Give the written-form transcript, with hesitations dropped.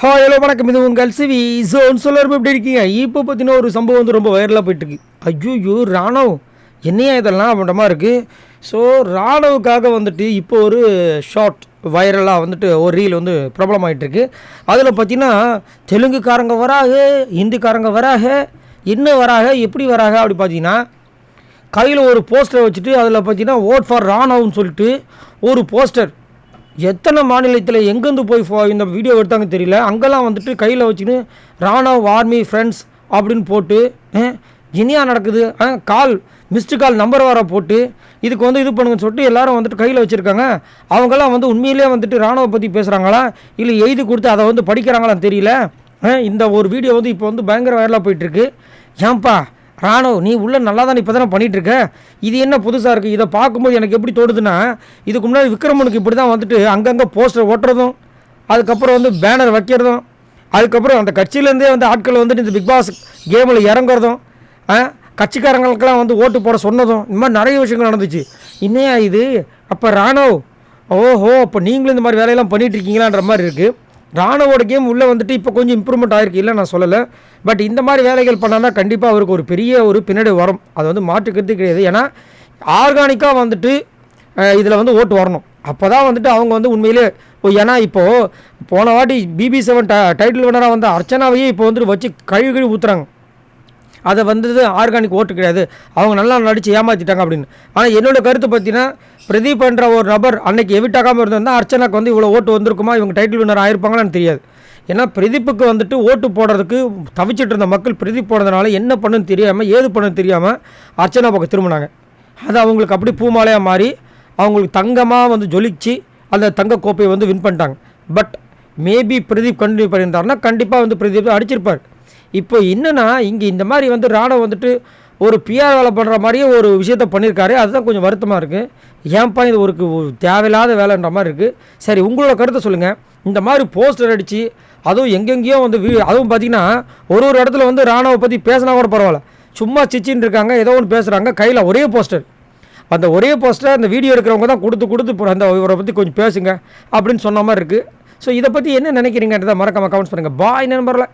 Hi hello வணக்கம். இது உங்கள் சிவி ஜோன் சொல்லரும் எப்படி இருக்கீங்க? இப்போ பார்த்தீங்கன்னா ஒரு சம்பவம் வந்து ரொம்ப வைரலாக போயிட்டுருக்கு. ஐயோ ராணவ் என்னையா இதெல்லாம் அப்படின்ற மாதிரி இருக்குது. ஸோ ராணவுக்காக வந்துட்டு இப்போ ஒரு ஷார்ட் வைரலாக வந்துட்டு ஒரு ரீல் வந்து பிரபலமாயிட்டிருக்கு. அதில் பார்த்தீங்கன்னா தெலுங்குக்காரங்க வராக, ஹிந்திக்காரங்க வராக, என்ன வராக, எப்படி வராக அப்படி பார்த்தீங்கன்னா கையில் ஒரு போஸ்டரை வச்சுட்டு அதில் பார்த்தீங்கன்னா ஓட் ஃபார் ராணவ்னு சொல்லிட்டு ஒரு போஸ்டர் எத்தனை மாநிலத்தில் எங்கேருந்து போய் இந்த வீடியோ எடுத்தாங்க தெரியல. அங்கெல்லாம் வந்துட்டு கையில் வச்சுன்னு ராணவ் ஆர்மி ஃப்ரெண்ட்ஸ் அப்படின்னு போட்டு இனியா நடக்குது, கால் மிஸ்டு கால் நம்பர் வர போட்டு இதுக்கு வந்து இது பண்ணுங்கன்னு சொல்லிட்டு எல்லாரும் வந்துட்டு கையில் வச்சுருக்காங்க. அவங்கெல்லாம் வந்து உண்மையிலே வந்துட்டு ராணுவ பற்றி பேசுகிறாங்களா இல்லை எழுதி கொடுத்து அதை வந்து படிக்கிறாங்களான்னு தெரியல. இந்த ஒரு வீடியோ வந்து இப்போ வந்து பயங்கர வைரலாக போயிட்டுருக்கு. ஏன்பா ராணவ் நீ உள்ள நல்லா தான் இப்போ தானே பண்ணிகிட்ருக்க, இது என்ன புதுசாக இருக்குது? இதை பார்க்கும்போது எனக்கு எப்படி தோடுதுன்னா, இதுக்கு முன்னாடி விக்ரமனுக்கு இப்படி தான் வந்துட்டு அங்கங்கே போஸ்டர் ஓட்டுறதும், அதுக்கப்புறம் வந்து பேனர் வைக்கிறதும், அதுக்கப்புறம் அந்த கட்சியிலேருந்தே வந்து ஆட்கள் வந்துட்டு இந்த பிக் பாஸ் கேமில் இறங்குறதும், கட்சிக்காரங்களுக்கெல்லாம் வந்து ஓட்டு போட சொன்னதும், இந்த மாதிரி நிறைய விஷயங்கள் நடந்துச்சு. இன்னையா இது? அப்போ ராணவ் ஓஹோ அப்போ நீங்களும் இந்த மாதிரி வேலையெல்லாம் பண்ணிகிட்ருக்கீங்களான்ற மாதிரி இருக்குது. ராணுவோட கேம் உள்ளே வந்துட்டு இப்போ கொஞ்சம் இம்ப்ரூவ்மெண்ட் ஆகிருக்கு, இல்லை நான் சொல்லலை. பட் இந்த மாதிரி வேலைகள் பண்ணால் கண்டிப்பாக அவருக்கு ஒரு பெரிய ஒரு பின்னாடி வரும், அது வந்து மாற்றுக்கிறது கிடையாது. ஏன்னா ஆர்கானிக்காக வந்துட்டு இதில் வந்து ஓட்டு வரணும், அப்போ தான் வந்துட்டு அவங்க வந்து உண்மையிலே. ஏன்னா இப்போது போன வாட்டி BB7 டைட்டில் வினராக வந்து அர்ச்சனாவையே இப்போ வந்துட்டு வச்சு கழுவி ஊற்றுறாங்க. அதை வந்தது ஆர்கானிக் ஓட்டு கிடையாது, அவங்க நல்லா நடித்து ஏமாற்றிட்டாங்க அப்படின்னு. ஆனால் என்னோடய கருத்து பார்த்தீங்கன்னா பிரதீப் என்ற ஒரு நபர் அன்னைக்கு எவிட்டாகாமல் இருந்திருந்தால் அர்ச்சனாக்கு வந்து இவ்வளோ ஓட்டு வந்திருக்குமா, இவங்க டைட்டில் வினர் ஆயிருப்பாங்களான்னு தெரியாது. ஏன்னா பிரதீப்புக்கு வந்துட்டு ஓட்டு போடுறதுக்கு தவிச்சிட்டு இருந்த மக்கள் பிரதீப் போனதுனால என்ன பண்ணுன்னு தெரியாமல் ஏது பண்ணுன்னு தெரியாமல் அர்ச்சனா பக்கம் திரும்பினாங்க. அது அவங்களுக்கு அப்படி பூமாலையாக மாறி அவங்களுக்கு தங்கமாக வந்து ஜொலிச்சு அந்த தங்க கோப்பையை வந்து வின் பண்ணிட்டாங்க. பட் மேபி பிரதீப் கண்டினியூ பண்ணியிருந்தாருன்னா கண்டிப்பாக வந்து பிரதீப் அடிச்சிருப்பார். இப்போ என்னென்னா இங்கே இந்த மாதிரி வந்து ராணவ் வந்துட்டு ஒரு PR வேலை பண்ணுற மாதிரியே ஒரு விஷயத்த பண்ணியிருக்காரு. அதுதான் கொஞ்சம் வருத்தமாக இருக்குது. ஏன்ப்பா இது ஒரு தேவையில்லாத வேலைன்ற மாதிரி இருக்குது. சரி உங்களோட கருத்தை சொல்லுங்கள். இந்த மாதிரி போஸ்டர் அடித்து அதுவும் எங்கெங்கேயோ வந்து அதுவும் பார்த்திங்கன்னா ஒரு இடத்துல வந்து ராணுவை பற்றி பேசினா கூட பரவாயில்ல, சும்மா சிச்சின்னு இருக்காங்க, ஏதோ ஒன்று பேசுகிறாங்க, கையில் ஒரே போஸ்டர். அந்த ஒரே போஸ்டரை அந்த வீடியோ எடுக்கிறவங்க தான் கொடுத்து இப்போ அந்த இவரை பற்றி கொஞ்சம் பேசுங்க அப்படின்னு சொன்ன மாதிரி இருக்குது. ஸோ இதை பற்றி என்ன நினைக்கிறீங்கன்றதை மறக்காமல் கமெண்ட்ஸ் பண்ணுங்கள். பாய் நண்பர்களே.